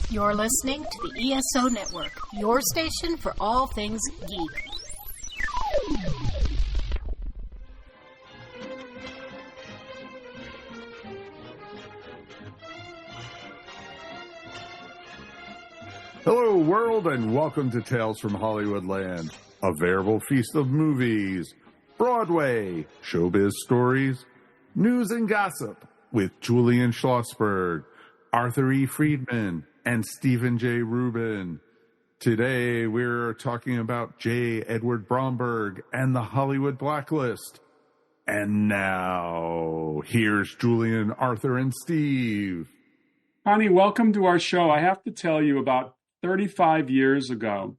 You're listening to the ESO Network, your station for all things geek. Hello, world, and welcome to Tales from Hollywoodland, a veritable feast of movies, Broadway, showbiz stories, news and gossip with Julian Schlossberg, Arthur E. Friedman, and Stephen J. Rubin. Today, we're talking about J. Edward Bromberg and the Hollywood Blacklist. And now, here's Julian, Arthur, and Steve. Connie, welcome to our show. I have to tell you, about 35 years ago,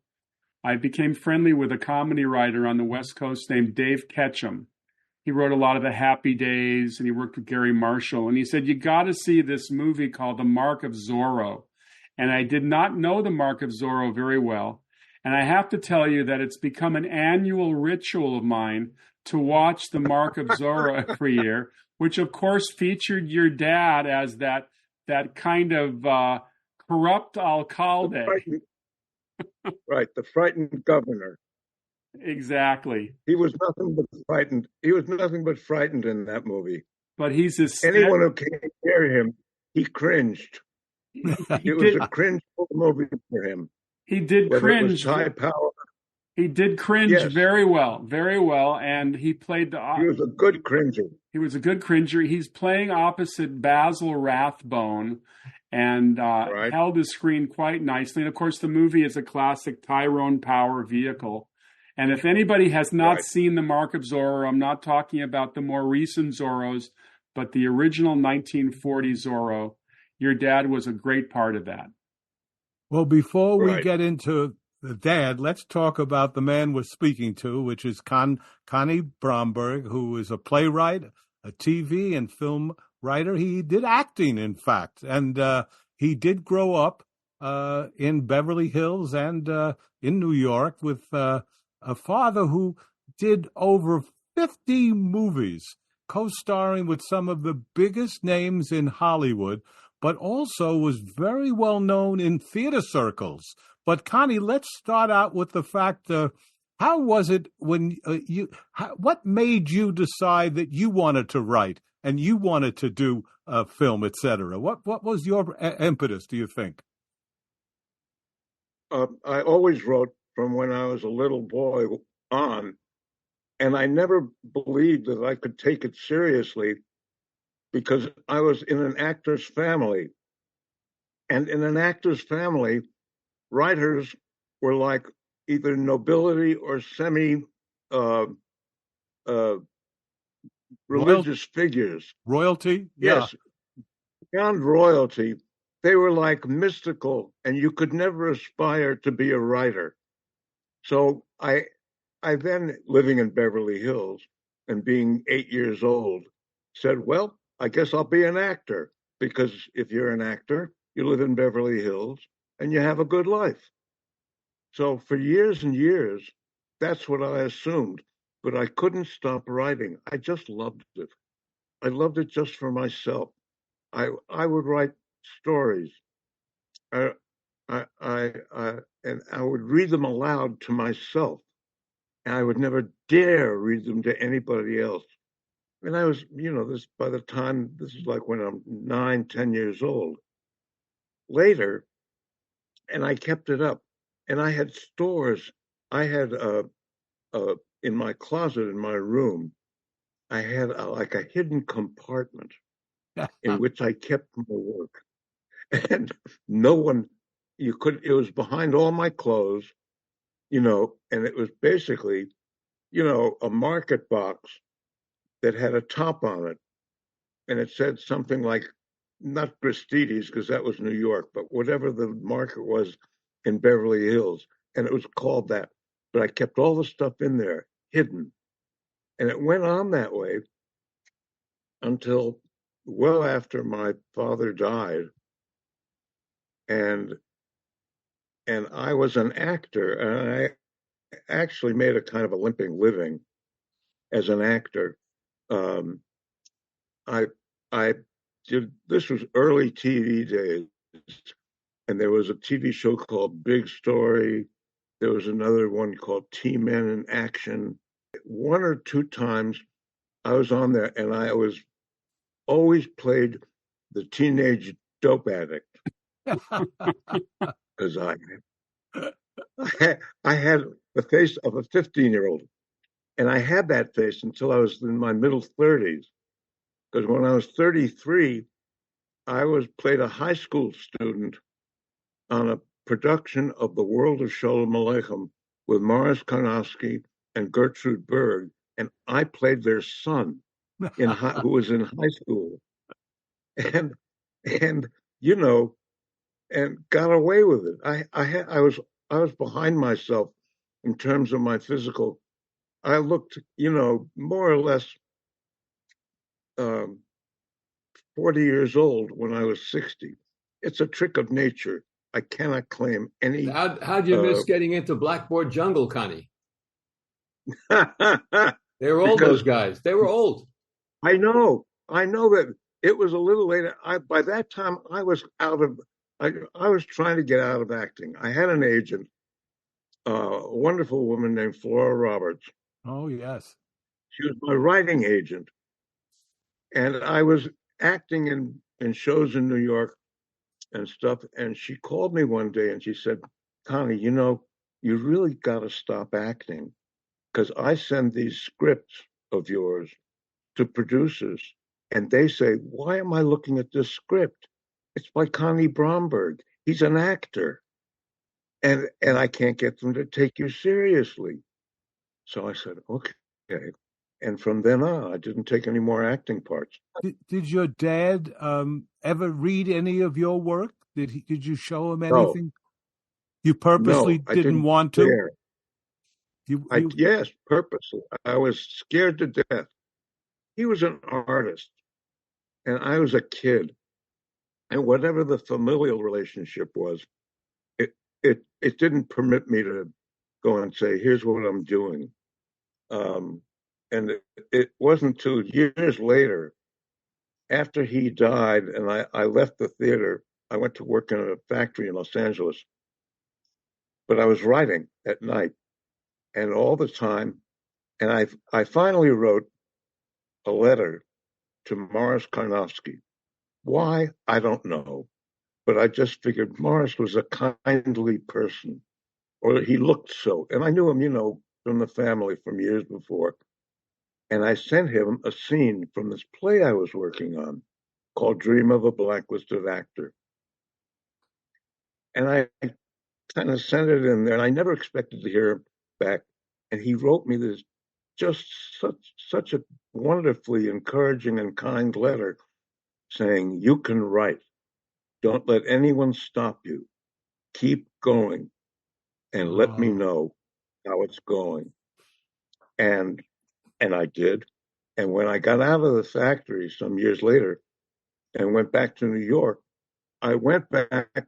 I became friendly with a comedy writer on the West Coast named Dave Ketchum. He wrote a lot of the Happy Days, and he worked with Gary Marshall. And he said, you got to see this movie called The Mark of Zorro. And I did not know The Mark of Zorro very well. And I have to tell you that it's become an annual ritual of mine to watch The Mark of Zorro every year, which of course featured your dad as that kind of corrupt alcalde. Right, the frightened governor. Exactly. He was nothing but frightened. He was nothing but frightened in that movie. But he's anyone who came near him, he cringed. It was a cringe-full movie for him. He did cringe. It was high power. He did cringe very well, and he played the. He was a good cringer. He was a good cringer. He's playing opposite Basil Rathbone, and held his screen quite nicely. And of course, the movie is a classic Tyrone Power vehicle. And if anybody has not seen The Mark of Zorro, I'm not talking about the more recent Zorros, but the original 1940 Zorro. Your dad was a great part of that. Well, before we get into the dad, let's talk about the man we're speaking to, which is Connie Bromberg, who is a playwright, a TV and film writer. He did acting, in fact, and he did grow up in Beverly Hills and in New York with a father who did over 50 movies, co-starring with some of the biggest names in Hollywood, but also was very well known in theater circles. But Connie, let's start out with the fact, how was it when what made you decide that you wanted to write and you wanted to do film, etc.? What was your impetus, do you think? I always wrote from when I was a little boy on, and I never believed that I could take it seriously because I was in an actor's family. And in an actor's family, writers were like either nobility or religious figures. Royalty? Yes. Beyond royalty, they were like mystical, and you could never aspire to be a writer. So I then, living in Beverly Hills and being 8 years old, said, well, I guess I'll be an actor, because if you're an actor, you live in Beverly Hills and you have a good life. So for years and years, that's what I assumed, but I couldn't stop writing. I just loved it. I loved it just for myself. I would write stories. And I would read them aloud to myself. And I would never dare read them to anybody else. And I was, this is like when I'm 9, 10 years old. Later, and I kept it up. And I had stores. I had in my closet in my room, I had like a hidden compartment in which I kept my work. And no one, it was behind all my clothes, and it was basically, a market box that had a top on it. And it said something like, not Gristedes, because that was New York, but whatever the market was in Beverly Hills. And it was called that. But I kept all the stuff in there, hidden. And it went on that way until well after my father died. And I was an actor, and I actually made a kind of a limping living as an actor. I did, this was early TV days, And there was a TV show called Big Story. There was another one called T-Men in Action. One or two times I was on there, and I was always played the teenage dope addict because I had the face of a 15-year-old, and I had that face until I was in my middle 30s. Because when I was 33, I played a high school student on a production of The World of Sholem Aleichem with Morris Karnofsky and Gertrude Berg, and I played their son who was in high school, and you know, and got away with it. I was behind myself in terms of my physical. I looked, more or less 40 years old when I was 60. It's a trick of nature. I cannot claim any. How'd you miss getting into Blackboard Jungle, Connie? They were old, those guys. They were old. I know that it was a little later. By that time, I was I was trying to get out of acting. I had an agent, a wonderful woman named Flora Roberts. Oh, yes. She was my writing agent. And I was acting in shows in New York and stuff. And she called me one day and she said, Connie, you really got to stop acting, because I send these scripts of yours to producers and they say, why am I looking at this script? It's by Connie Bromberg. He's an actor. And I can't get them to take you seriously. So I said, okay. And from then on, I didn't take any more acting parts. Did your dad ever read any of your work? Did you show him anything? No. You purposely didn't want to? Yes, purposely. I was scared to death. He was an artist, and I was a kid. And whatever the familial relationship was, it didn't permit me to go and say, here's what I'm doing. And it wasn't until years later, after he died, and I left the theater, I went to work in a factory in Los Angeles. But I was writing at night, and all the time, and I finally wrote a letter to Morris Karnofsky. Why? I don't know. But I just figured Morris was a kindly person, or he looked so. And I knew him, from the family from years before. And I sent him a scene from this play I was working on called Dream of a Blacklisted Actor. And I kind of sent it in there, and I never expected to hear back. And he wrote me this just such a wonderfully encouraging and kind letter saying, you can write. Don't let anyone stop you. Keep going and let me know how it's going. And I did. And when I got out of the factory some years later and went back to New York, I went back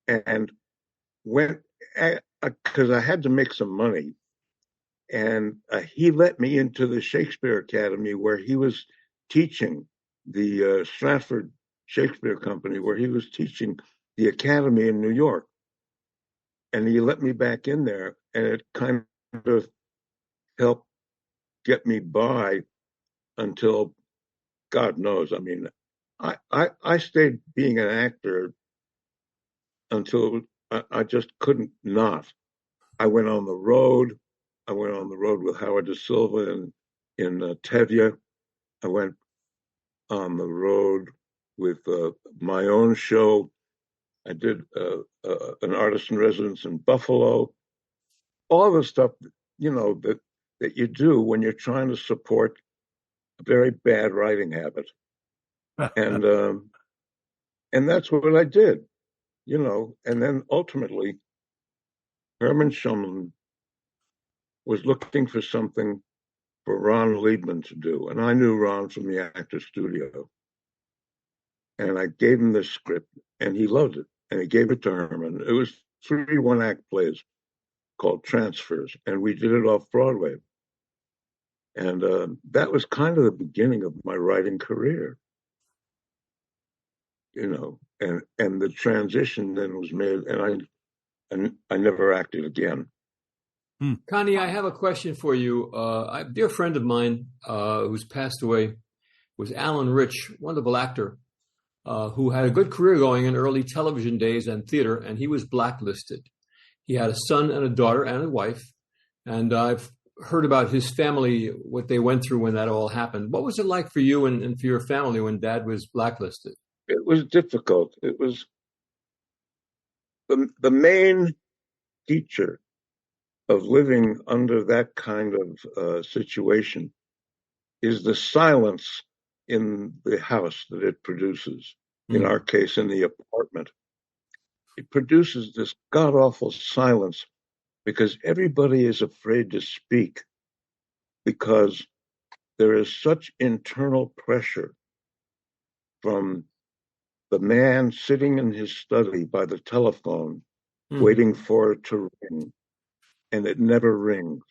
and went because I had to make some money. And he let me into the Shakespeare Academy, where he was teaching the Stratford Shakespeare Company, where he was teaching the Academy in New York. And he let me back in there, and it kind of helped get me by until, God knows, I mean, I stayed being an actor until I just couldn't not. I went on the road. I went on the road with Howard Da Silva in Tevye. I went on the road with my own show. I did an artist in residence in Buffalo. All the stuff, that you do when you're trying to support a very bad writing habit. And that's what I did, and then ultimately Herman Shumlin was looking for something for Ron Liebman to do. And I knew Ron from the Actors Studio. And I gave him this script, and he loved it. And he gave it to Herman. It was 3 one-act plays called Transfers, and we did it off Broadway. And that was kind of the beginning of my writing career. and the transition then was made, and I never acted again. Connie, I have a question for you. A dear friend of mine who's passed away was Alan Rich, wonderful actor, who had a good career going in early television days and theater, and he was blacklisted. He had a son and a daughter and a wife, and I've heard about his family, what they went through when that all happened. What was it like for you and for your family when Dad was blacklisted? It was difficult. It was the main feature of living under that kind of situation is the silence in the house that it produces. In our case, in the apartment, it produces this god-awful silence because everybody is afraid to speak, because there is such internal pressure from the man sitting in his study by the telephone, waiting for it to ring, and it never rings.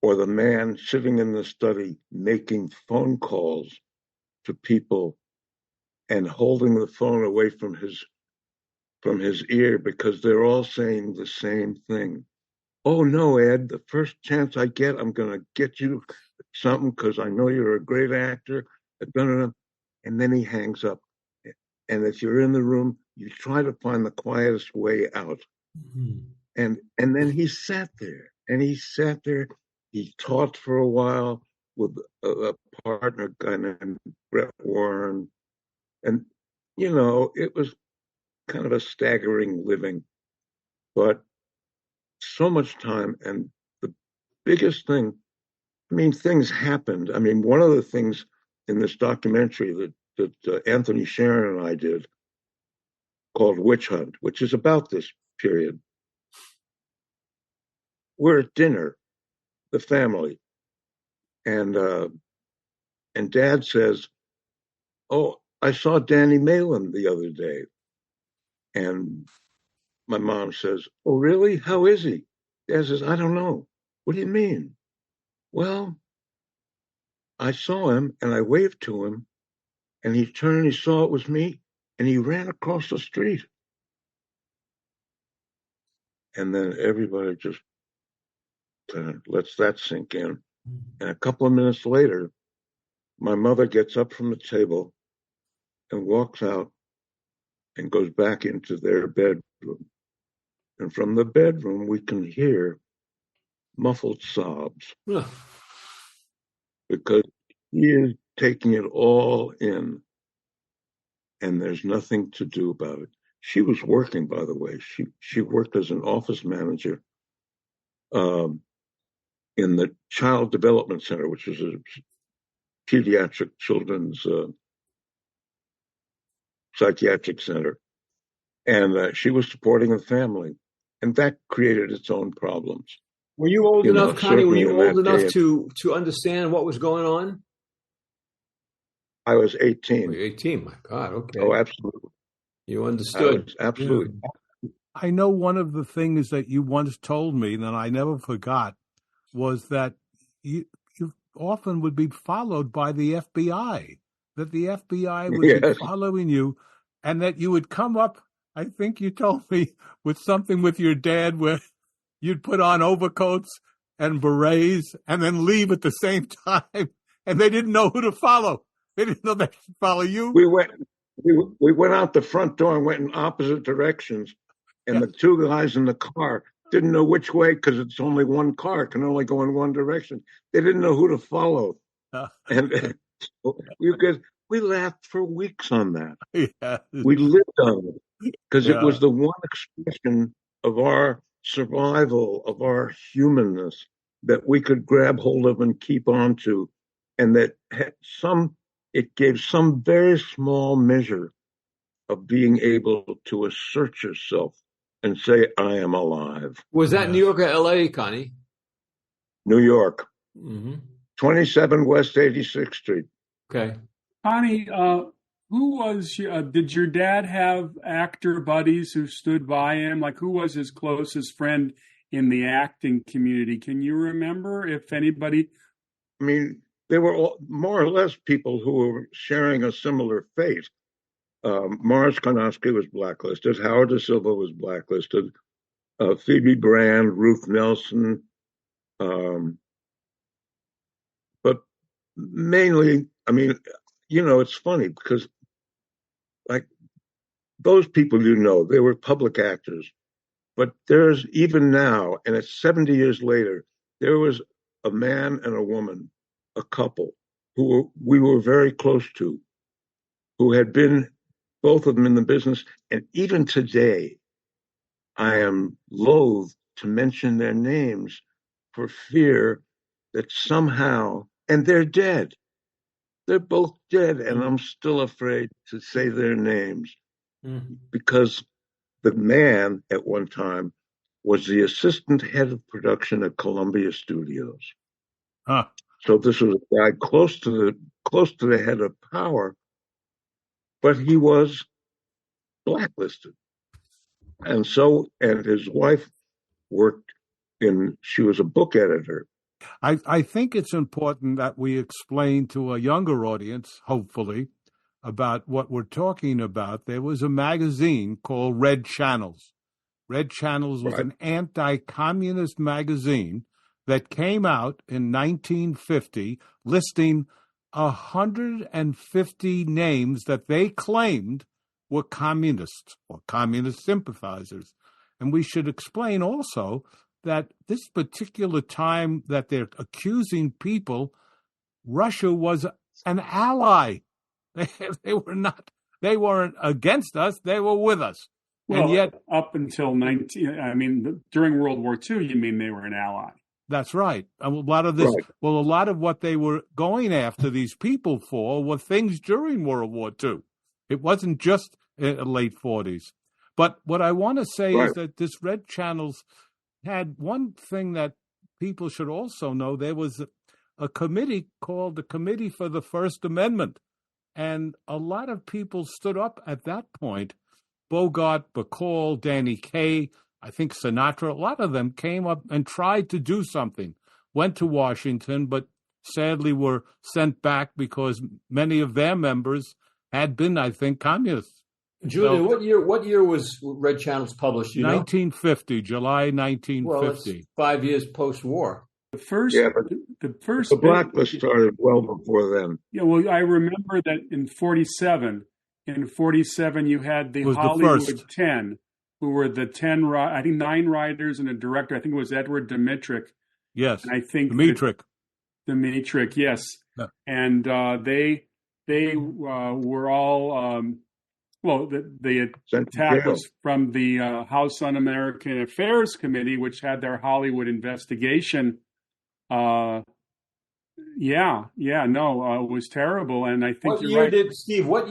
Or the man sitting in the study making phone calls to people and holding the phone away from his ear because they're all saying the same thing. Oh, no, Ed, the first chance I get, I'm going to get you something because I know you're a great actor. And then he hangs up. And if you're in the room, you try to find the quietest way out. And then he sat there. He taught for a while with a partner guy named Brett Warren. And, it was kind of a staggering living. But so much time. And the biggest thing, things happened. One of the things in this documentary that Anthony Sharon and I did called Witch Hunt, which is about this period. We're at dinner, the family, and Dad says, "Oh, I saw Danny Malin the other day," and my mom says, "Oh, really? How is he?" Dad says, "I don't know." "What do you mean?" "Well, I saw him and I waved to him, and he turned and he saw it was me, and he ran across the street." And then everybody just lets that sink in. And a couple of minutes later, my mother gets up from the table and walks out and goes back into their bedroom. And from the bedroom, we can hear muffled sobs because he is taking it all in, and there's nothing to do about it. She was working, by the way. She worked as an office manager in the Child Development Center, which is a pediatric children's psychiatric center. And she was supporting the family. And that created its own problems. Were you old enough, Connie? Were you old enough to understand what was going on? I was 18. Oh, 18, my God, okay. Oh, absolutely. You understood. Absolutely. I know one of the things that you once told me that I never forgot was that you often would be followed by the FBI, that the FBI would be following you, and that you would come up, I think you told me, with something with your dad where you'd put on overcoats and berets and then leave at the same time, and they didn't know who to follow. They didn't know they should follow you. We went out the front door and went in opposite directions, and the two guys in the car didn't know which way because it's only one car, can only go in one direction. They didn't know who to follow. And we laughed for weeks on that. Yeah. We lived on it because it was the one expression of our survival, of our humanness that we could grab hold of and keep on to, and that it gave some very small measure of being able to assert yourself and say, I am alive. Was that New York or L.A., Connie? New York. Mm-hmm. 27 West 86th Street. Okay. Connie, who was, did your dad have actor buddies who stood by him? Like, who was his closest friend in the acting community? Can you remember if anybody? They were all, more or less people who were sharing a similar fate. Morris Karnofsky was blacklisted. Howard Da Silva was blacklisted. Phoebe Brand, Ruth Nelson. But mainly, I mean, it's funny because like those people, they were public actors. But there's even now, and it's 70 years later, there was a man and a woman, a couple, we were very close to, who had been, both of them, in the business. And even today, I am loath to mention their names for fear that somehow, and they're dead. They're both dead, and I'm still afraid to say their names because the man at one time was the assistant head of production at Columbia Studios. Huh. So this was a guy close to the head of power, but he was blacklisted. And his wife she was a book editor. I think it's important that we explain to a younger audience, hopefully, about what we're talking about. There was a magazine called Red Channels. Red Channels was an anti-communist magazine that came out in 1950, listing 150 names that they claimed were communists or communist sympathizers. And we should explain also that this particular time that they're accusing people, Russia was an ally. They weren't against us, they were with us. Well, and yet, up until during World War II, you mean they were an ally? That's right. A lot of what they were going after these people for were things during World War II. It wasn't just late 40s. But what I want to say is that this Red Channels had one thing that people should also know. There was a committee called the Committee for the First Amendment. And a lot of people stood up at that point. Bogart, Bacall, Danny Kaye, I think Sinatra, a lot of them came up and tried to do something, went to Washington, but sadly were sent back because many of their members had been, I think, communists. Julian, what year was Red Channels published? 1950, July 1950. Well, that's 5 years post-war. The blacklist started well before then. Yeah, well, I remember that in 47. In 47, you had the Hollywood 10, who were the 10, I think 9 writers and a director. I think it was Edward Dmytryk. Yes, and I think Dmytryk, yes. Yeah. And they were all, the attack was from the House Un-American Affairs Committee, which had their Hollywood investigation. It was terrible, and I think what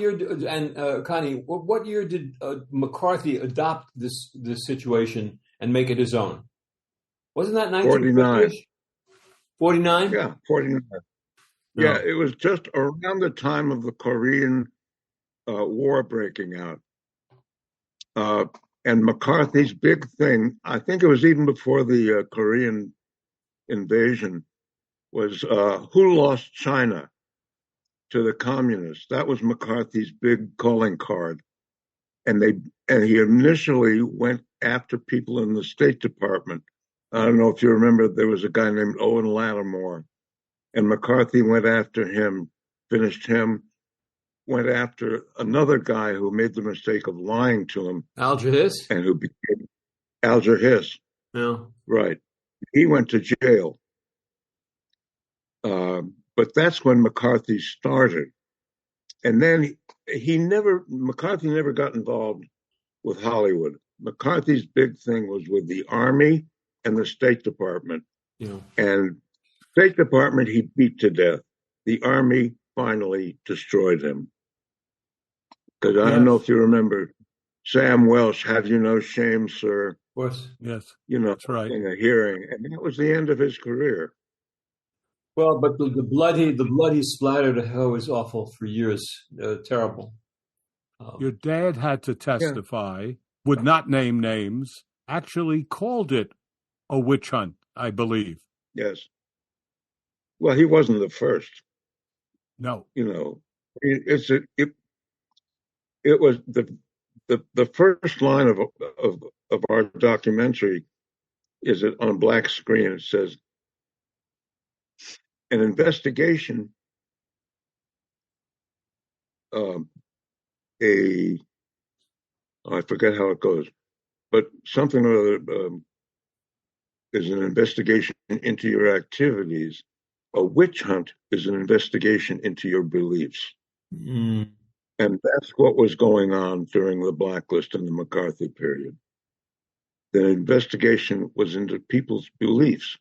year did McCarthy adopt this situation and make it his own? Wasn't that 1949? 49? Yeah, 49. No. Yeah, it was just around the time of the Korean War breaking out. And McCarthy's big thing, I think it was even before the Korean invasion, was who lost China to the communists. That was McCarthy's big calling card. And he initially went after people in the State Department. I don't know if you remember, there was a guy named Owen Lattimore, and McCarthy went after him, finished him, went after another guy who made the mistake of lying to him. Alger Hiss? And who became Alger Hiss. Yeah. Right. He went to jail. But that's when McCarthy started. And then McCarthy never got involved with Hollywood. McCarthy's big thing was with the Army and the State Department. Yeah. And State Department he beat to death. The Army finally destroyed him. Because I don't know if you remember Sam Welsh, "Have you no shame, sir?" Of course. Yes. That's right. In a hearing. And that was the end of his career. Well, but the blood he splattered was awful for years. Terrible. Your dad had to testify, would not name names, actually called it a witch hunt, I believe. Yes. Well, he wasn't the first. No. it was the first line of our documentary is it on black screen. It says, an investigation, I forget how it goes, but something or other is an investigation into your activities. A witch hunt is an investigation into your beliefs. Mm. And that's what was going on during the Blacklist and the McCarthy period. The investigation was into people's beliefs.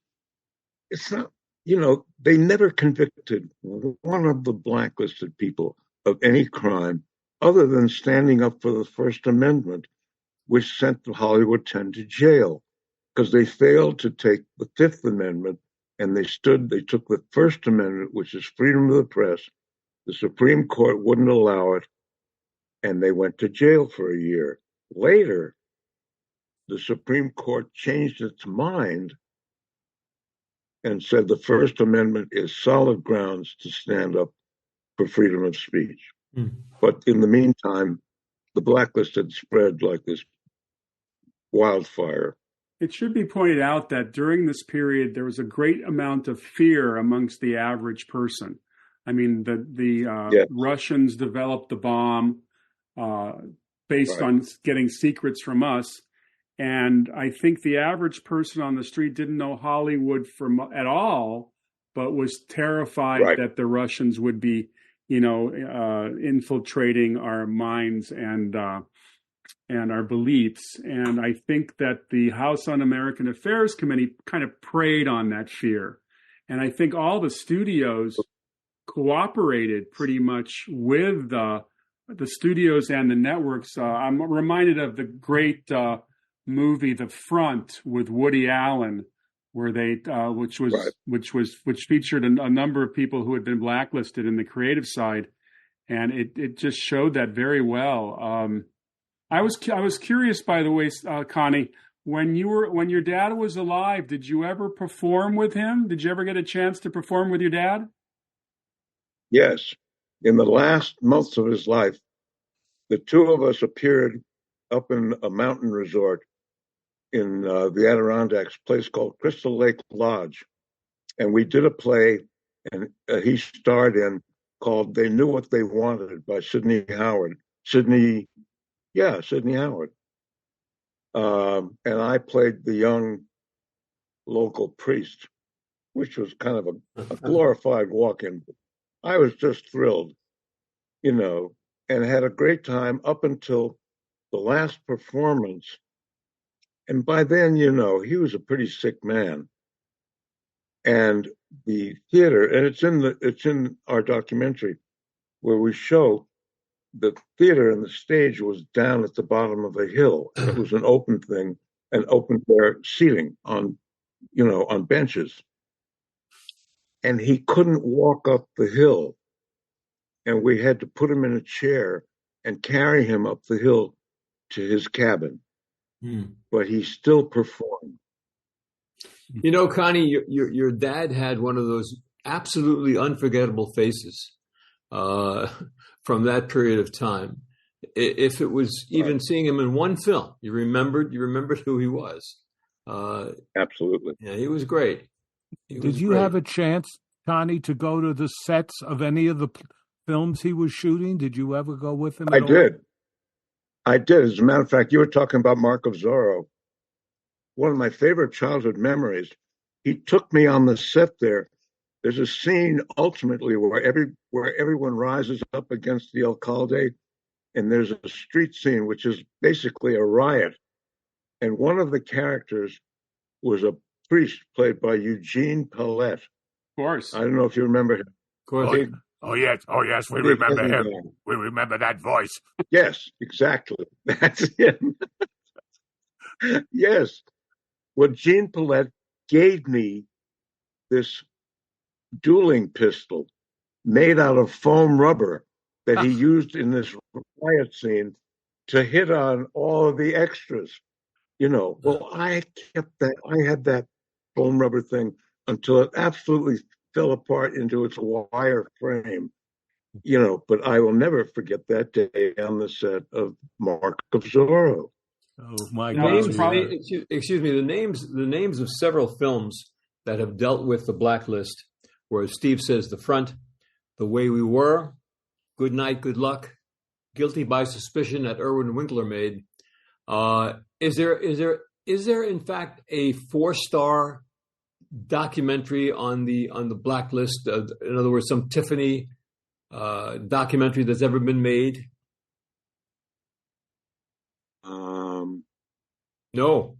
It's not, they never convicted one of the blacklisted people of any crime other than standing up for the First Amendment, which sent the Hollywood 10 to jail because they failed to take the Fifth Amendment, and they took the First Amendment, which is freedom of the press. The Supreme Court wouldn't allow it, and they went to jail for a year. Later, the Supreme Court changed its mind and said the First Amendment is solid grounds to stand up for freedom of speech. Mm. But in the meantime, the blacklist had spread like this wildfire. It should be pointed out that during this period, there was a great amount of fear amongst the average person. I mean, the Yes. Russians developed the bomb based on getting secrets from us. And I think the average person on the street didn't know Hollywood at all, but was terrified that the Russians would be, infiltrating our minds and our beliefs. And I think that the House Un-American Affairs Committee kind of preyed on that fear. And I think all the studios cooperated pretty much with the studios and the networks. I'm reminded of the great movie The Front with Woody Allen, where they which featured a number of people who had been blacklisted in the creative side, and it just showed that very well. I was curious, by the way, Connie, when your dad was alive, did you ever perform with him? Did you ever get a chance to perform with your dad? Yes. In the last months of his life, the two of us appeared up in a mountain resort in the Adirondacks, a place called Crystal Lake Lodge. And we did a play, and he starred in, called They Knew What They Wanted by Sidney Howard. Sidney Howard. And I played the young local priest, which was kind of a glorified walk-in. I was just thrilled, and had a great time up until the last performance. And by then, he was a pretty sick man. And the theater, and it's in our documentary, where we show the theater and the stage was down at the bottom of a hill. It was an open thing, an open air seating on benches. And he couldn't walk up the hill. And we had to put him in a chair and carry him up the hill to his cabin. Mm. But he still performed. Connie, your dad had one of those absolutely unforgettable faces from that period of time. If it was even seeing him in one film, you remembered who he was. Absolutely. Yeah, he was great. Did you have a chance, Connie, to go to the sets of any of the films he was shooting? Did you ever go with him? I did. As a matter of fact, you were talking about Mark of Zorro. One of my favorite childhood memories, he took me on the set there. There's a scene ultimately where everyone rises up against the alcalde, and there's a street scene, which is basically a riot. And one of the characters was a priest played by Eugene Pallette. Of course. I don't know if you remember him. Of course. Oh, yes, we remember him. We remember that voice. Yes, exactly. That's him. Yes. Well, Gene Pallette gave me this dueling pistol made out of foam rubber that he used in this riot scene to hit on all of the extras. Well, I kept that. I had that foam rubber thing until it absolutely fell apart into its wire frame. But I will never forget that day on the set of Mark of Zorro. Oh my No, God! Excuse me. The names of several films that have dealt with the blacklist, where Steve says the front, The Way We Were, Good Night, Good Luck, Guilty by Suspicion that Irwin Winkler made. Is there in fact a 4-star documentary on the blacklist? In other words, some Tiffany documentary that's ever been made? No.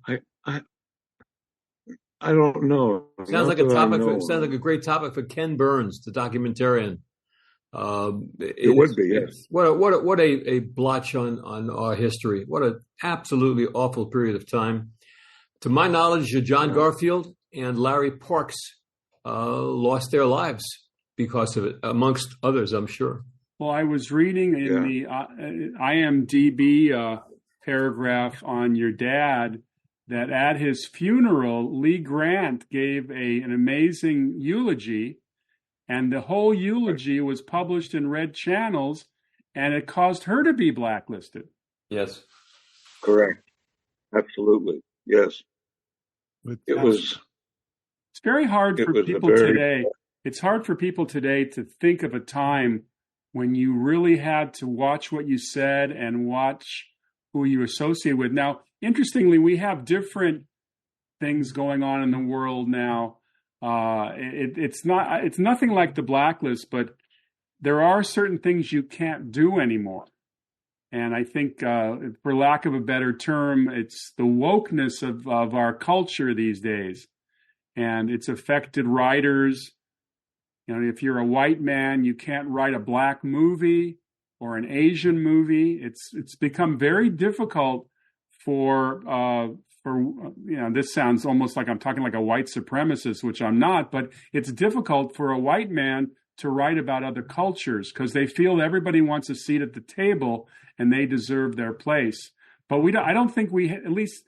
I don't know. Sounds like a topic. Sounds like a great topic for Ken Burns, the documentarian. It would be, yes. What a blotch on our history. What an absolutely awful period of time. To my knowledge, John Garfield and Larry Parks lost their lives because of it, amongst others, I'm sure. Well, I was reading in the IMDb paragraph on your dad that at his funeral, Lee Grant gave an amazing eulogy, and the whole eulogy was published in red channels, and it caused her to be blacklisted. Yes. Correct. Absolutely. Yes. It's very hard for people today. It's hard for people today to think of a time when you really had to watch what you said and watch who you associate with. Now, interestingly, we have different things going on in the world now. It's nothing like the blacklist, but there are certain things you can't do anymore. And I think, for lack of a better term, it's the wokeness of our culture these days. And it's affected writers. If you're a white man, you can't write a black movie or an Asian movie. It's become very difficult for this sounds almost like I'm talking like a white supremacist, which I'm not, but it's difficult for a white man to write about other cultures because they feel everybody wants a seat at the table and they deserve their place. But I don't think at least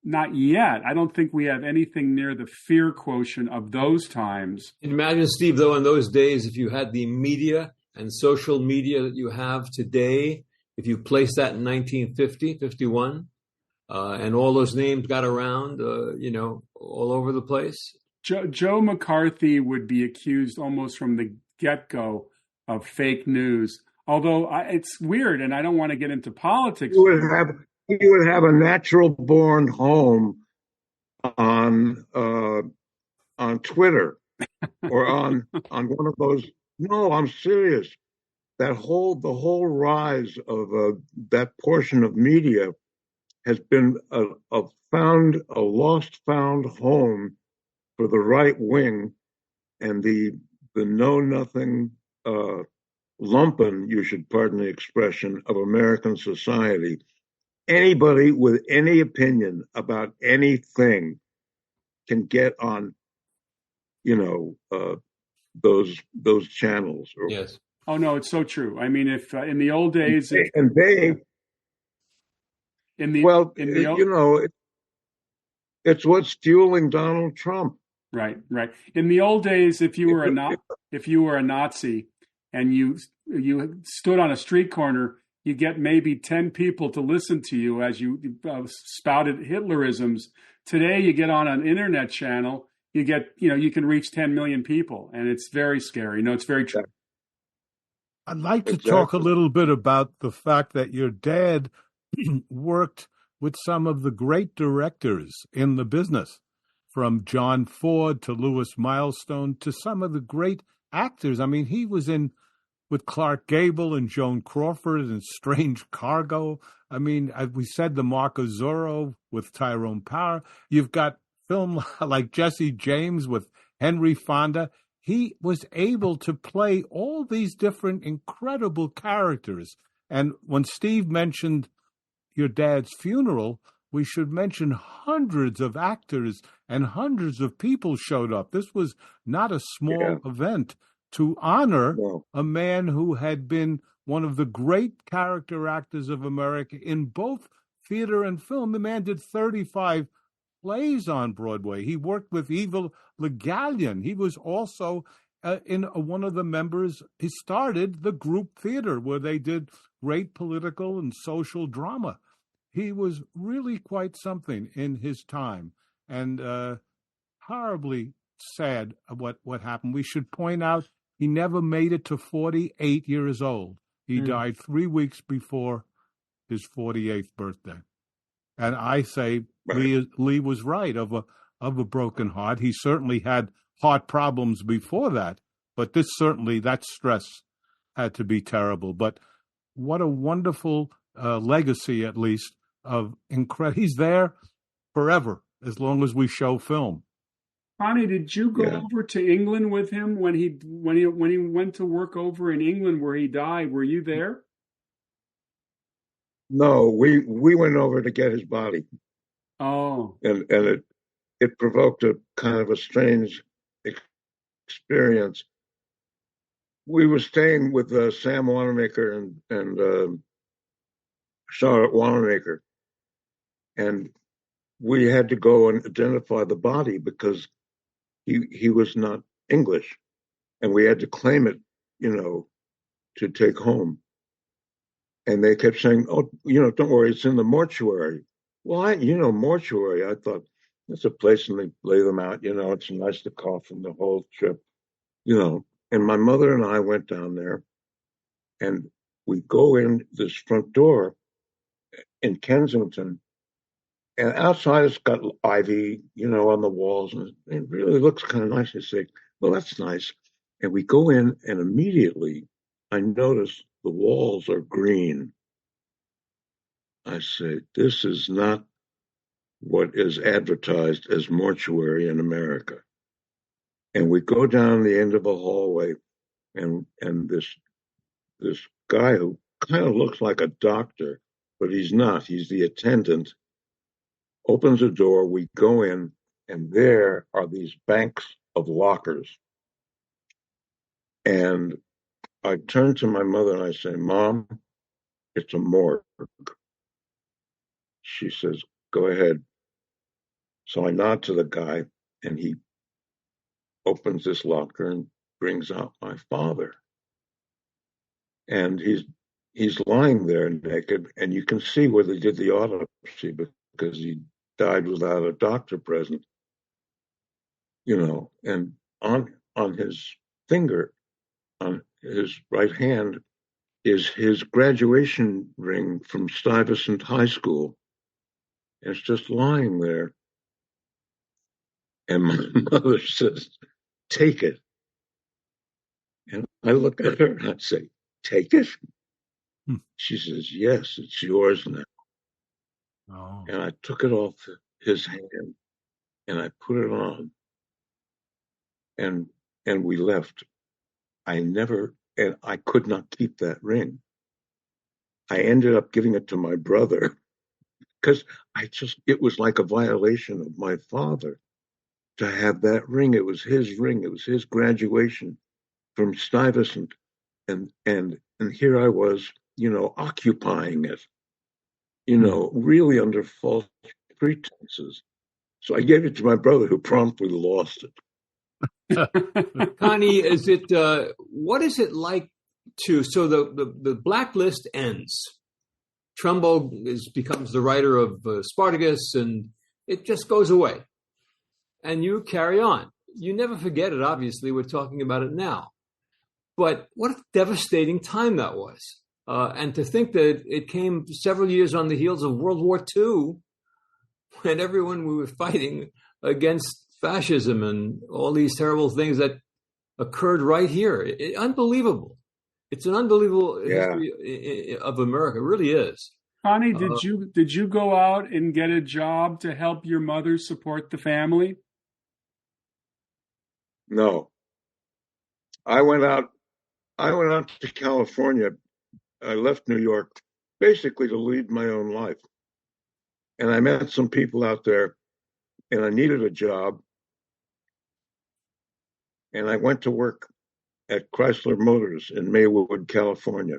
not yet, I don't think we have anything near the fear quotient of those times. Imagine, Steve, though, in those days, if you had the media and social media that you have today, if you place that in 1950, 51, and all those names got around, all over the place. Joe McCarthy would be accused almost from the get-go of fake news. Although it's weird, and I don't want to get into politics. He would have a natural-born home on Twitter or on one of those. No, I'm serious. The whole rise of that portion of media has been a lost found home for the right wing and the know nothing lumpen, you should pardon the expression, of American society. Anybody with any opinion about anything can get on, those channels. Yes. Oh no, it's so true. I mean, if in the old days, it's what's fueling Donald Trump. Right. In the old days, if you were a Nazi and you stood on a street corner, you get maybe 10 people to listen to you as you spouted Hitlerisms. Today, you get on an internet channel, you can reach 10 million people, and it's very scary. It's very true. I'd like to talk a little bit about the fact that your dad worked with some of the great directors in the business, from John Ford to Louis Milestone to some of the great actors. I mean, he was in with Clark Gable and Joan Crawford and Strange Cargo. I mean, we said the Mark of Zorro with Tyrone Power. You've got film like Jesse James with Henry Fonda. He was able to play all these different incredible characters. And when Steve mentioned your dad's funeral, we should mention hundreds of actors and hundreds of people showed up. This was not a small event to honor a man who had been one of the great character actors of America in both theater and film. The man did 35 plays on Broadway. He worked with Eva Le Gallienne. He was also one of the members, he started the group theater where they did great political and social drama. He was really quite something in his time, and horribly sad what happened. We should point out he never made it to 48 years old. He died 3 weeks before his 48th birthday. And I say Lee was right of a broken heart. He certainly had heart problems before that, but that stress had to be terrible. But what a wonderful legacy, at least, of he's there forever as long as we show film. Connie, did you go over to England with him when he went to work over in England where he died? Were you there? No, we went over to get his body. Oh, and it provoked a kind of a strange experience. We were staying with Sam Wanamaker and Charlotte Wanamaker, and we had to go and identify the body because he was not English, and we had to claim it, to take home. And they kept saying, "Oh, don't worry, it's in the mortuary." Well, mortuary. I thought it's a place, and they lay them out. It's nice to coffin the whole trip, And my mother and I went down there, and we go in this front door in Kensington, and outside it's got ivy, on the walls, and it really looks kind of nice. I say, "Well, that's nice." And we go in, and immediately I notice the walls are green. I say, "This is not what is advertised as mortuary in America." And we go down the end of a hallway, and this guy who kind of looks like a doctor, but he's not. He's the attendant. Opens a door. We go in, and there are these banks of lockers. And I turn to my mother and I say, "Mom, it's a morgue." She says, "Go ahead." So I nod to the guy, and he opens this locker and brings out my father. And he's lying there naked, and you can see where they did the autopsy because he died without a doctor present. And on his finger, on his right hand, is his graduation ring from Stuyvesant High School. And it's just lying there. And my mother says, "Take it." And I look at her and I say, "Take it?" She says, "Yes, it's yours now." Oh. And I took it off his hand and I put it on. And we left. I could not keep that ring. I ended up giving it to my brother because it was like a violation of my father to have that ring. It was his ring. It was his graduation from Stuyvesant. And here I was, occupying it, really under false pretenses. So I gave it to my brother, who promptly lost it. Connie, what is it like so the Blacklist ends. Trumbo becomes the writer of Spartacus, and it just goes away. And you carry on. You never forget it, obviously. We're talking about it now. But what a devastating time that was. And to think that it came several years on the heels of World War II, when we were fighting against fascism and all these terrible things that occurred right here. Unbelievable. It's an unbelievable history of America. It really is. Connie, did you go out and get a job to help your mother support the family? No. I went out to California. I left New York basically to lead my own life. And I met some people out there, and I needed a job. And I went to work at Chrysler Motors in Maywood, California.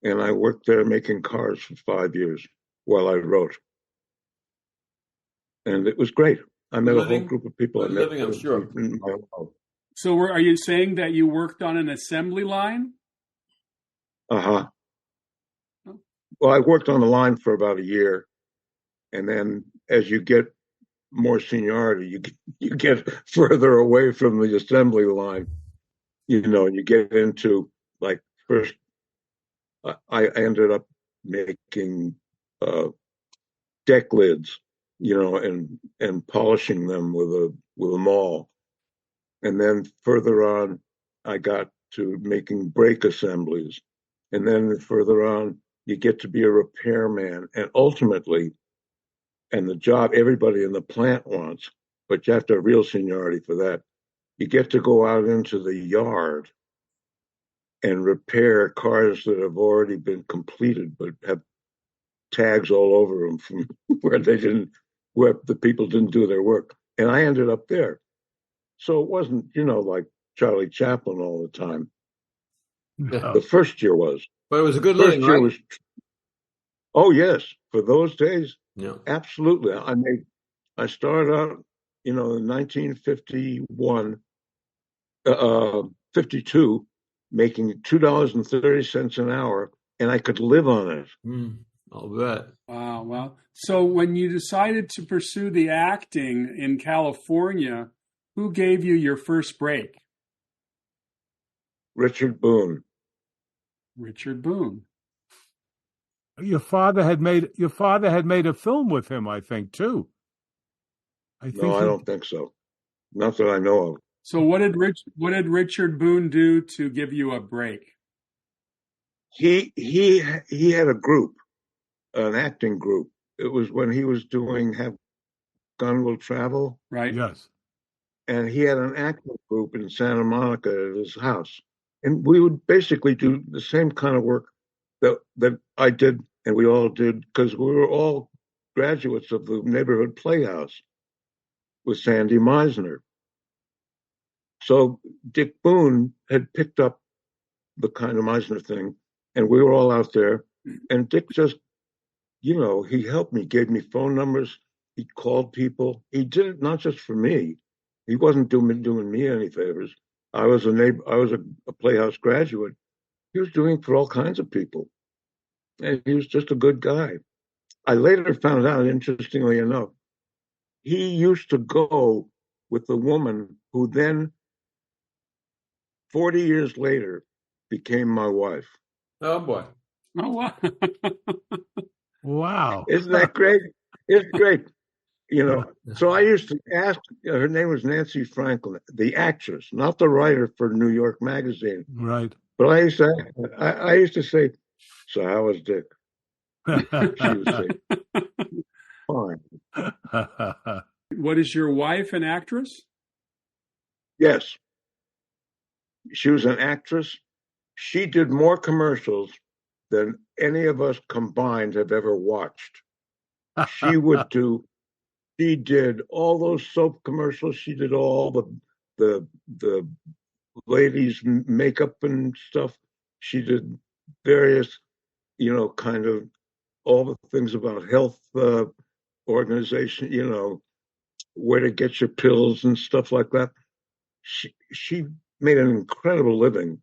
And I worked there making cars for 5 years while I wrote. And it was great. I met a whole group of people. I'm sure. So are you saying that you worked on an assembly line? Uh-huh. Well, I worked on the line for about a year. And then as you get more seniority, you get further away from the assembly line, and you get into, like, first, I ended up making deck lids, and polishing them with a maul. And then further on, I got to making brake assemblies. And then further on, you get to be a repairman. And ultimately, and the job everybody in the plant wants, but you have to have real seniority for that, you get to go out into the yard and repair cars that have already been completed but have tags all over them from where the people didn't do their work. And I ended up there. So it wasn't, like Charlie Chaplin all the time. No. The first year was. But it was a good living, right? Oh, yes. For those days, Yeah. absolutely. I started out, in 1951, 52, making $2.30 an hour, and I could live on it. I'll bet. Wow. Well, so when you decided to pursue the acting in California, who gave you your first break? Richard Boone. Richard Boone. Your father had made a film with him, I think, too. I don't think so. Not that I know of. So what did Richard Boone do to give you a break? He had a group, an acting group. It was when he was doing Have Gun Will Travel. Right. Yes. And he had an acting group in Santa Monica at his house. And we would basically do the same kind of work that I did and we all did, because we were all graduates of the neighborhood playhouse with Sandy Meisner. So Dick Boone had picked up the kind of Meisner thing, and we were all out there. And Dick just, he helped me, gave me phone numbers. He called people. He did it not just for me. He wasn't doing me any favors. I was a Playhouse graduate. He was doing it for all kinds of people. And he was just a good guy. I later found out, interestingly enough, he used to go with the woman who then, 40 years later, became my wife. Oh, boy. Oh, wow. Wow. Isn't that great? It's great. So I used to ask, her name was Nancy Franklin, the actress, not the writer for New York Magazine. Right. But I used to say, so how was Dick? She would say, fine. What, is your wife an actress? Yes. She was an actress. She did more commercials than any of us combined have ever watched. She did all those soap commercials. She did all the ladies' makeup and stuff. She did various, kind of all the things about health organization, where to get your pills and stuff like that. She made an incredible living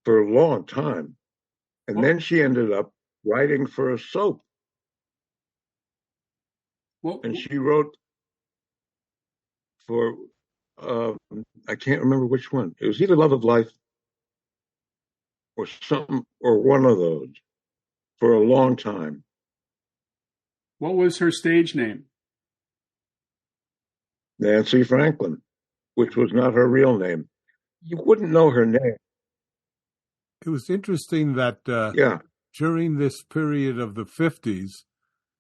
for a long time. And then she ended up writing for a soap. And she wrote for, I can't remember which one. It was either Love of Life or something, or one of those, for a long time. What was her stage name? Nancy Franklin, which was not her real name. You wouldn't know her name. It was interesting that during this period of the 50s,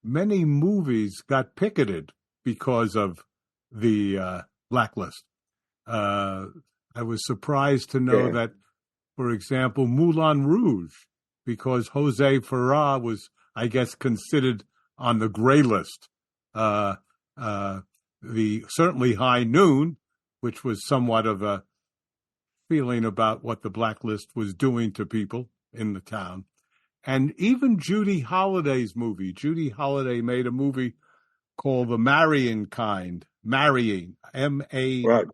many movies got picketed because of the blacklist. I was surprised to know that, for example, Moulin Rouge, because Jose Ferrer was, I guess, considered on the gray list. Certainly High Noon, which was somewhat of a feeling about what the blacklist was doing to people in the town. And even Judy Holliday's movie. Judy Holliday made a movie called The Marrying Kind. Marrying, M-A-R-R-Y-I-N-G.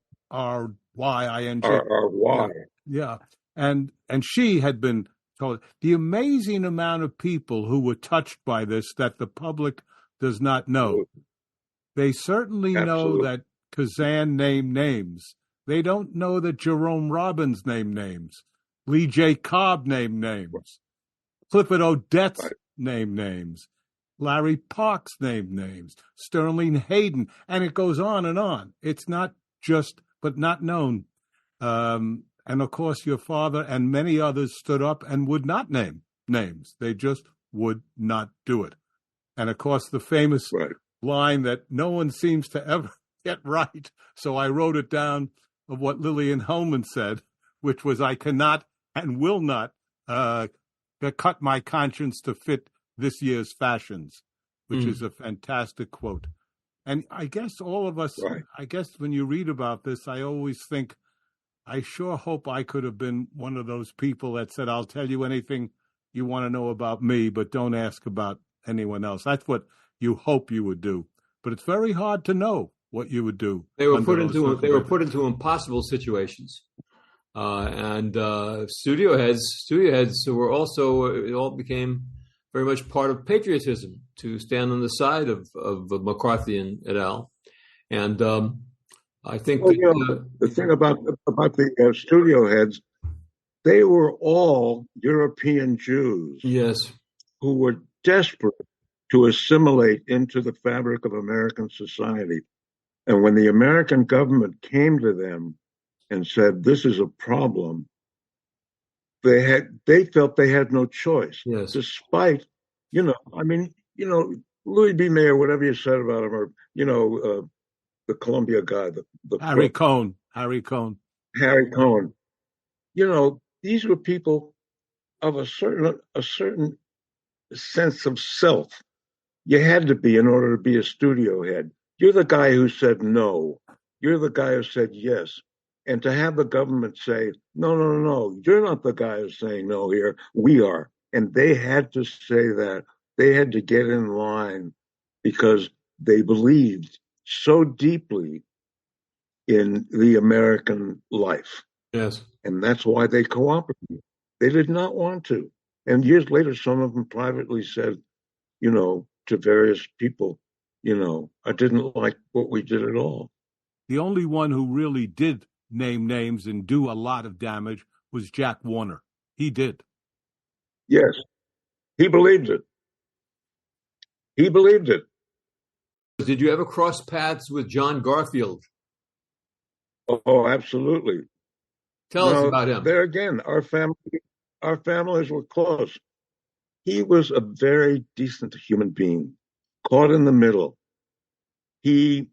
Y-I-N-G. Or why? Yeah. And she had been told the amazing amount of people who were touched by this that the public does not know. They certainly know that Kazan named names. They don't know that Jerome Robbins named names. Lee J. Cobb named names. Clifford Odets named names. Larry Parks named names. Sterling Hayden. And it goes on and on. It's not just, but not known. And of course, your father and many others stood up and would not name names. They just would not do it. And of course, the famous line that no one seems to ever get right. So I wrote it down of what Lillian Hellman said, which was, I cannot and will not cut my conscience to fit this year's fashions, which is a fantastic quote. And I guess all of us, I guess when you read about this, I always think, I sure hope I could have been one of those people that said, I'll tell you anything you want to know about me, but don't ask about anyone else. That's what you hope you would do. But it's very hard to know what you would do. They were put into impossible situations. And studio heads were also, it all became very much part of patriotism to stand on the side of McCarthy and et al. And I think the thing about the studio heads, they were all European Jews. Yes. Who were desperate to assimilate into the fabric of American society. And when the American government came to them and said, this is a problem, they felt they had no choice. Yes. Despite, Louis B. Mayer, whatever you said about him, or, the Columbia guy, the Harry Cohn. These were people of a certain sense of self. You had to be in order to be a studio head. You're the guy who said no. You're the guy who said yes. And to have the government say, no, you're not the guy who's saying no here. We are. And they had to say that. They had to get in line because they believed so deeply in the American life. Yes. And that's why they cooperated. They did not want to. And years later, some of them privately said, to various people, I didn't like what we did at all. The only one who really did name names and do a lot of damage was Jack Warner. He did. Yes. He believed it. Did you ever cross paths with John Garfield? Oh, absolutely. Tell us about him. There again, our families were close. He was a very decent human being, caught in the middle. He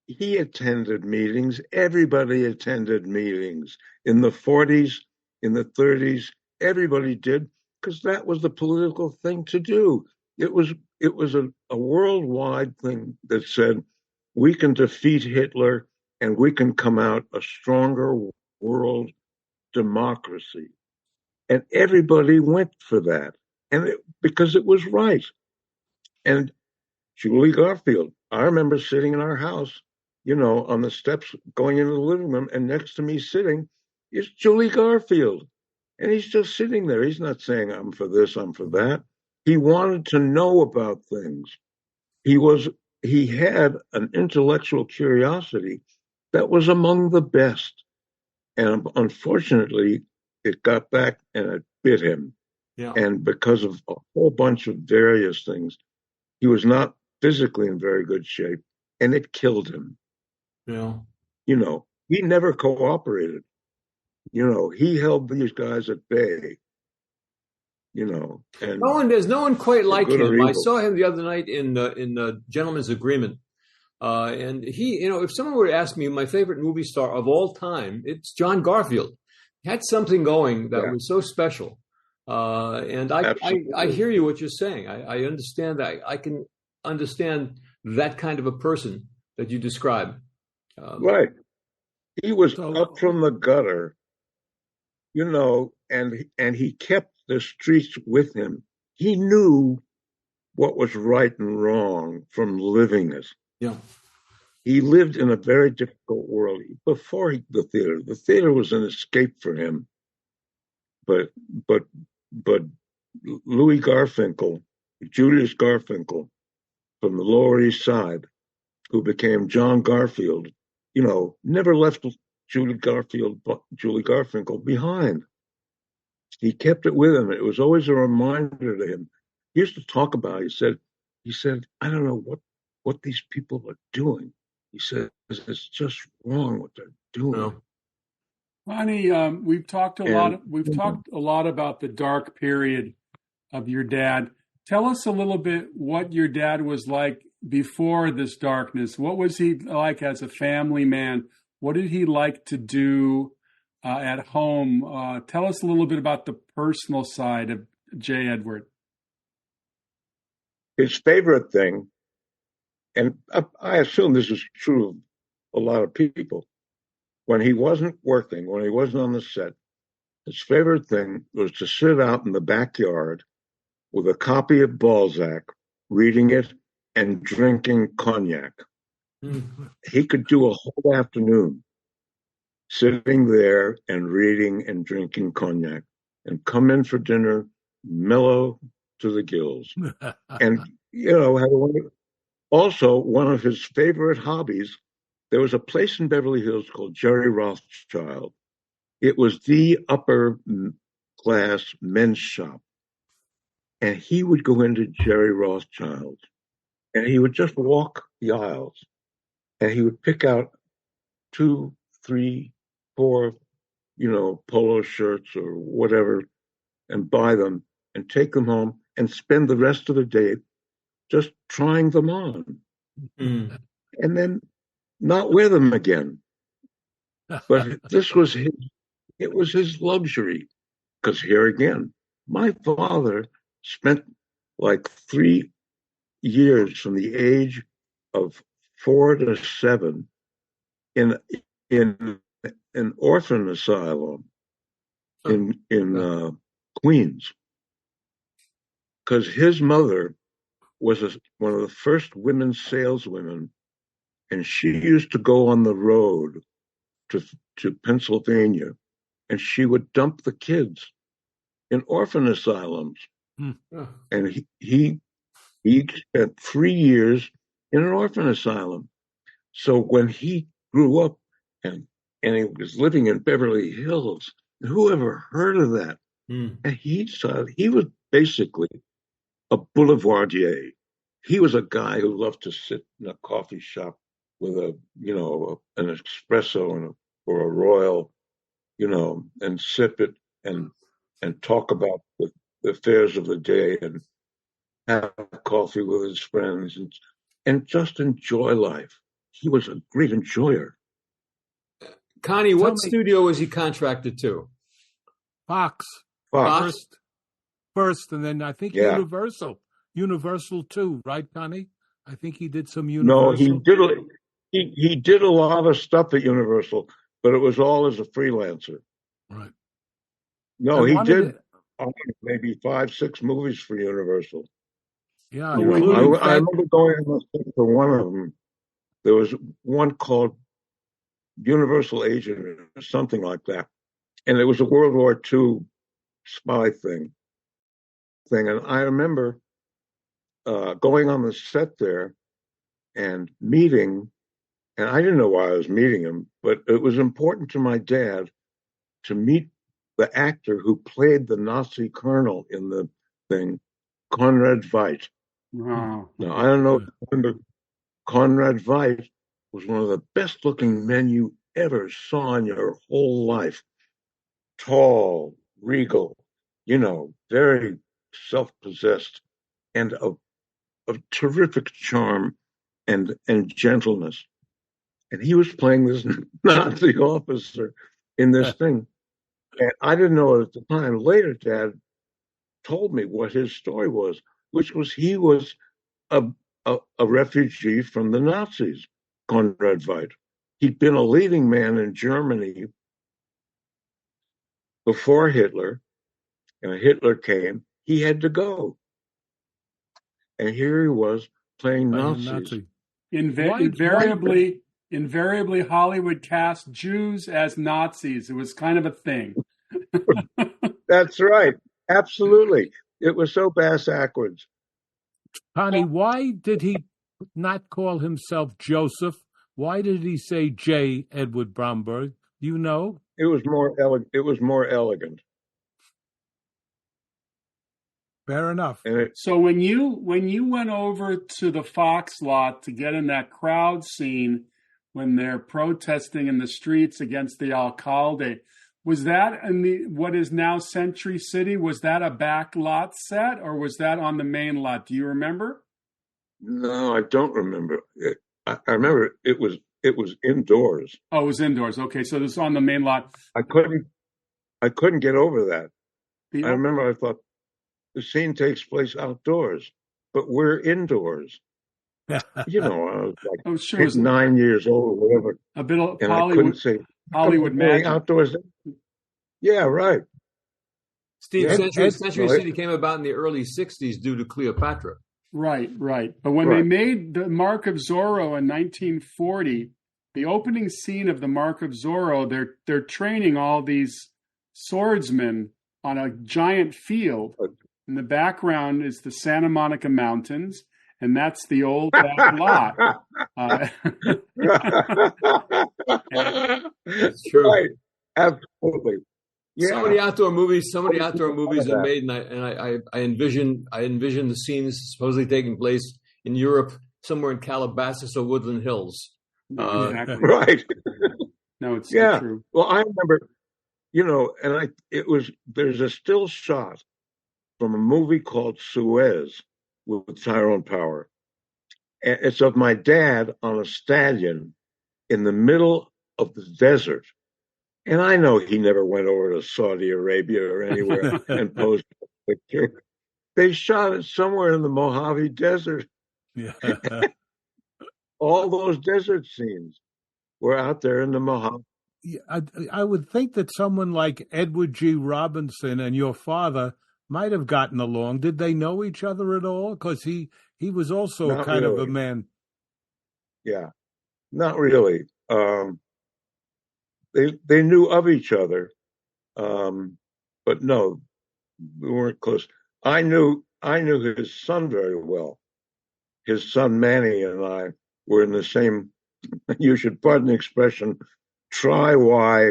attended meetings. Everybody attended meetings. In the 40s, in the 30s, everybody did, because that was the political thing to do. It was a worldwide thing that said, we can defeat Hitler and we can come out a stronger world democracy. And everybody went for that. And because it was right. And Julie Garfield, I remember sitting in our house, on the steps going into the living room, and next to me sitting is Julie Garfield. And he's just sitting there. He's not saying, I'm for this, I'm for that. He wanted to know about things. He had an intellectual curiosity that was among the best. And unfortunately, it got back and it bit him. Yeah. And because of a whole bunch of various things, he was not physically in very good shape, and it killed him. Yeah. He never cooperated. He held these guys at bay. And there's no one quite like him. I saw him the other night in Gentleman's Agreement. And he, if someone were to ask me my favorite movie star of all time, it's John Garfield. He had something going that was so special. And I hear you what you're saying. I understand that. I can understand that kind of a person that you describe. Right. He was up from the gutter, and he kept the streets with him. He knew what was right and wrong from living it. Yeah. he lived in a very difficult world before the theater. The theater was an escape for him, but Louis Garfinkel, Julius Garfinkel, from the Lower East Side, who became John Garfield, never left Julie Garfinkel behind. He kept it with him. It was always a reminder to him. He used to talk about it. He said, I don't know what these people are doing. He says, it's just wrong what they're doing. No. Ronnie, we've talked a lot about the dark period of your dad. Tell us a little bit what your dad was like before this darkness. What was he like as a family man? What did he like to do at home? Tell us a little bit about the personal side of J. Edward. His favorite thing, and I assume this is true of a lot of people, when he wasn't working, when he wasn't on the set, his favorite thing was to sit out in the backyard with a copy of Balzac, reading it and drinking cognac. Mm-hmm. He could do a whole afternoon sitting there and reading and drinking cognac and come in for dinner mellow to the gills. And, also one of his favorite hobbies, there was a place in Beverly Hills called Jerry Rothschild. It was the upper class men's shop. And he would go into Jerry Rothschild and he would just walk the aisles and he would pick out 2, 3, 4, polo shirts or whatever and buy them and take them home and spend the rest of the day just trying them on. Mm. And then not wear them again. But it was his luxury. Because here again, my father spent like 3 years from the age of 4 to 7 in an orphan asylum in Queens, because his mother was one of the first women saleswomen, and she used to go on the road to Pennsylvania, and she would dump the kids in orphan asylums. And he spent 3 years in an orphan asylum. So when he grew up and he was living in Beverly Hills, who ever heard of that? And he was basically a boulevardier. He was a guy who loved to sit in a coffee shop with an espresso or a Royal, and sip it and talk about the affairs of the day and have coffee with his friends and just enjoy life. He was a great enjoyer. Connie, what studio was he contracted to? Fox. First, and then I think Universal too, right, Connie? I think he did some Universal. No, he did a lot of stuff at Universal, but it was all as a freelancer. Right. No, he did maybe 5, 6 movies for Universal. Yeah, I remember going for one of them. There was one called Universal Agent or something like that, and it was a World War II spy thing. And I remember going on the set there and meeting, and I didn't know why I was meeting him, but it was important to my dad to meet the actor who played the Nazi colonel in the thing, Conrad Veidt. Wow. Now, I don't know if you remember, Conrad Veidt was one of the best looking men you ever saw in your whole life. Tall, regal, very self-possessed, and of terrific charm and gentleness. And he was playing this Nazi officer in this thing. And I didn't know it at the time. Later, Dad told me what his story was, which was he was a refugee from the Nazis, Conrad Veidt. He'd been a leading man in Germany before Hitler, and Hitler came. He had to go. And here he was playing Nazis. Invariably, Hollywood cast Jews as Nazis. It was kind of a thing. That's right. Absolutely. It was so bass-ackwards. Connie, why did he not call himself Joseph? Why did he say J. Edward Bromberg? You know? It was more elegant. Fair enough. So when you went over to the Fox lot to get in that crowd scene when they're protesting in the streets against the alcalde, was that in what is now Century City? Was that a back lot set, or was that on the main lot? Do you remember? No, I don't remember. I remember it was indoors. Oh, it was indoors. Okay, so this is on the main lot. I couldn't get over that. I remember I thought the scene takes place outdoors, but we're indoors. You know, I was like 9 years old or whatever. A bit of and Hollywood, I couldn't say Hollywood magic. Outdoors. Yeah, right. Steve, Century City came about in the early 60s due to Cleopatra. Right. But when they made the Mark of Zorro in 1940, the opening scene of the Mark of Zorro, they're training all these swordsmen on a giant field. In the background is the Santa Monica Mountains, and that's the old back lot. That's true. Right. Absolutely. Yeah. So many outdoor movies are made, and I envision the scenes supposedly taking place in Europe, somewhere in Calabasas or Woodland Hills. Exactly. Right. No, it's true. Well, I remember, and there's a still shot from a movie called Suez with Tyrone Power. And it's of my dad on a stallion in the middle of the desert. And I know he never went over to Saudi Arabia or anywhere and posed a picture. They shot it somewhere in the Mojave Desert. Yeah. All those desert scenes were out there in the Mojave. Yeah, I would think that someone like Edward G. Robinson and your father might have gotten along. Did they know each other at all? Because he was also Not kind really. of a man. Yeah, not really. They knew of each other, but no, we weren't close. I knew his son very well. His son Manny and I were in the same, you should pardon the expression, tri-Y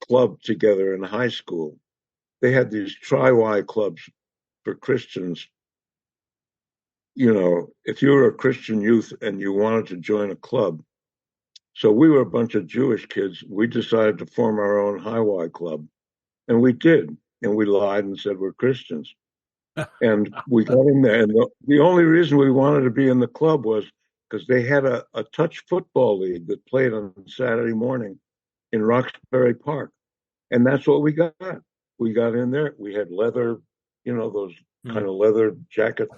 club together in high school. They had these tri-Y clubs for Christians. If you were a Christian youth and you wanted to join a club, so we were a bunch of Jewish kids. We decided to form our own high Y club, and we did. And we lied and said we're Christians. And we got in there. And the only reason we wanted to be in the club was because they had a touch football league that played on Saturday morning in Roxbury Park. And that's what we got. We got in there. We had leather, those kind of leather jackets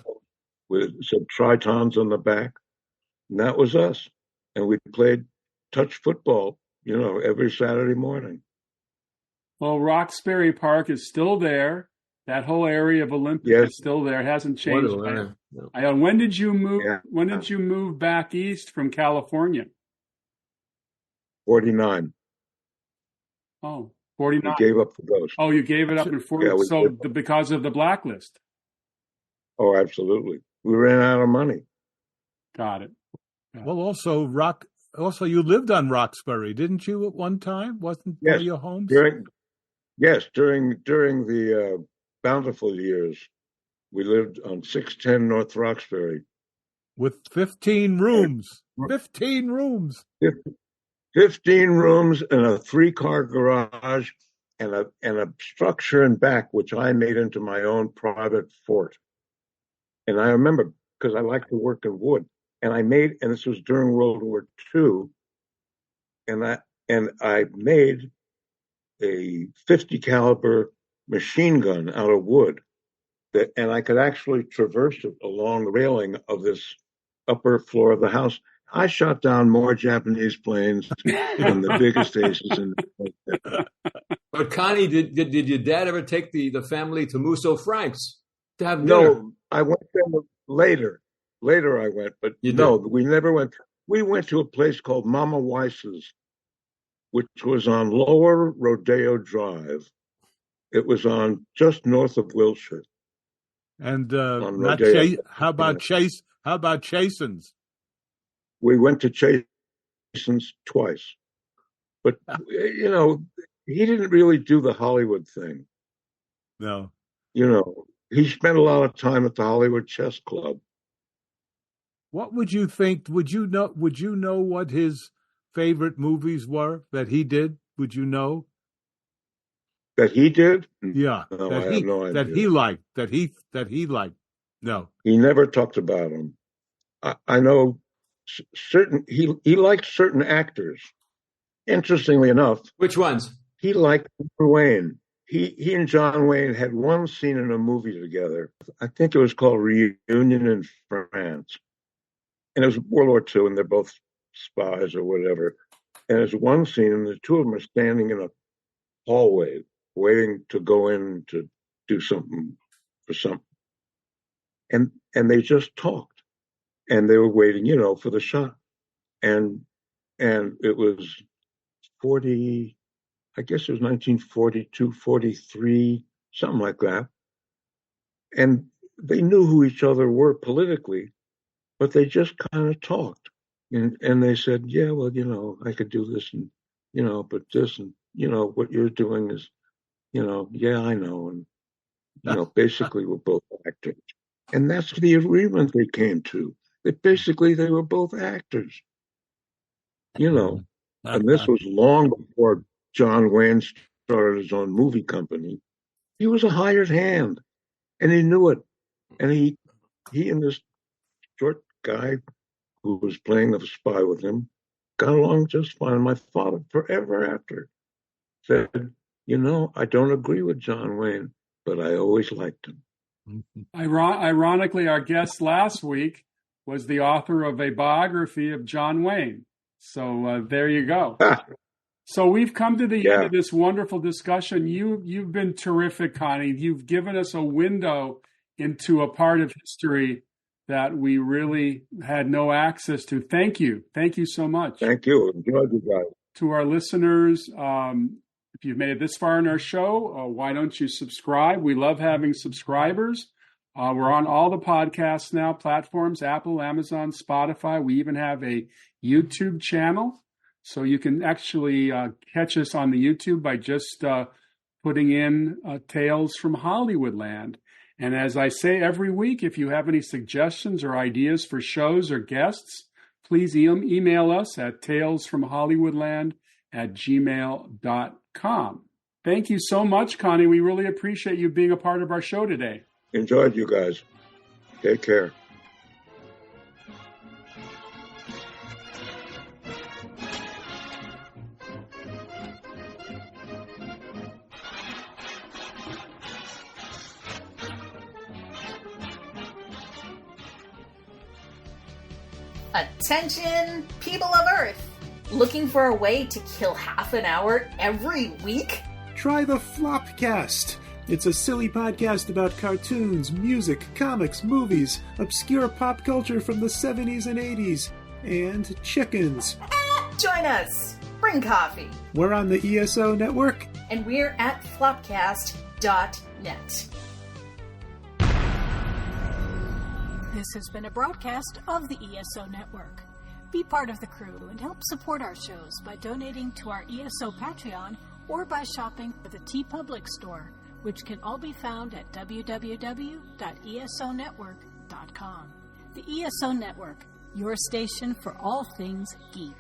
with some tritons on the back. And that was us. And we played touch football, every Saturday morning. Well, Roxbury Park is still there. That whole area of Olympia is still there. It hasn't changed. When did you move? Yeah. When did you move back east from California? 49. Oh, 49. We gave up the ghost. Oh, you gave it up in 40. Yeah, Because of the blacklist. Oh, absolutely. We ran out of money. Got it. Well, also you lived on Roxbury, didn't you, at one time? Wasn't one of your homes? During the bountiful years, we lived on 610 North Roxbury. With 15 rooms. 15 rooms. 15 rooms and a 3-car garage and a structure in back, which I made into my own private fort. And I remember, because I like to work in wood, and this was during World War II, and I made a 50 caliber machine gun out of wood and I could actually traverse it along the railing of this upper floor of the house. I shot down more Japanese planes than the biggest aces in the But Connie, did your dad ever take the family to Musso Frank's to have dinner? No, I went there later. Later I went, but we never went. We went to a place called Mama Weiss's, which was on Lower Rodeo Drive. It was on just north of Wilshire. And how about Chasen's? We went to Chasen's twice. But, he didn't really do the Hollywood thing. No. He spent a lot of time at the Hollywood Chess Club. What would you think? Would you know what his favorite movies were that he did? Would you know? That he did? Yeah. No, I have no idea. That he liked. No. He never talked about them. I know he liked certain actors. Interestingly enough. Which ones? He liked John Wayne. He and John Wayne had one scene in a movie together. I think it was called Reunion in France. And it was World War II, and they're both spies or whatever. And there's one scene, and the two of them are standing in a hallway, waiting to go in to do something for something. And they just talked. And they were waiting, for the shot. And it was 40, I guess it was 1942, 43, something like that. And they knew who each other were politically, but they just kind of talked. And they said, yeah, well, I could do this and, but this and, what you're doing is, yeah, I know. And, basically we're both actors. And that's the agreement they came to. That basically they were both actors. And this was long before John Wayne started his own movie company. He was a hired hand, and he knew it. And he and this short guy who was playing the spy with him got along just fine. My father, forever after, said, I don't agree with John Wayne, but I always liked him. Ironically, our guest last week was the author of a biography of John Wayne. So there you go. So we've come to the end of this wonderful discussion. You've been terrific, Connie. You've given us a window into a part of history that we really had no access to. Thank you. Thank you so much. Thank you. Enjoyed you guys. To our listeners, if you've made it this far in our show, why don't you subscribe? We love having subscribers. We're on all the podcasts now, platforms, Apple, Amazon, Spotify. We even have a YouTube channel. So you can actually catch us on the YouTube by just putting in Tales from Hollywoodland. And as I say every week, if you have any suggestions or ideas for shows or guests, please email us at talesfromhollywoodland@gmail.com. Thank you so much, Connie. We really appreciate you being a part of our show today. Enjoyed you guys. Take care. Attention, people of Earth! Looking for a way to kill half an hour every week? Try the Flopcast. It's a silly podcast about cartoons, music, comics, movies, obscure pop culture from the 70s and 80s, and chickens. Join us! Bring coffee! We're on the ESO network. And we're at flopcast.net. This has been a broadcast of the ESO Network. Be part of the crew and help support our shows by donating to our ESO Patreon or by shopping at the TeePublic store, which can all be found at www.esonetwork.com. The ESO Network, your station for all things geek.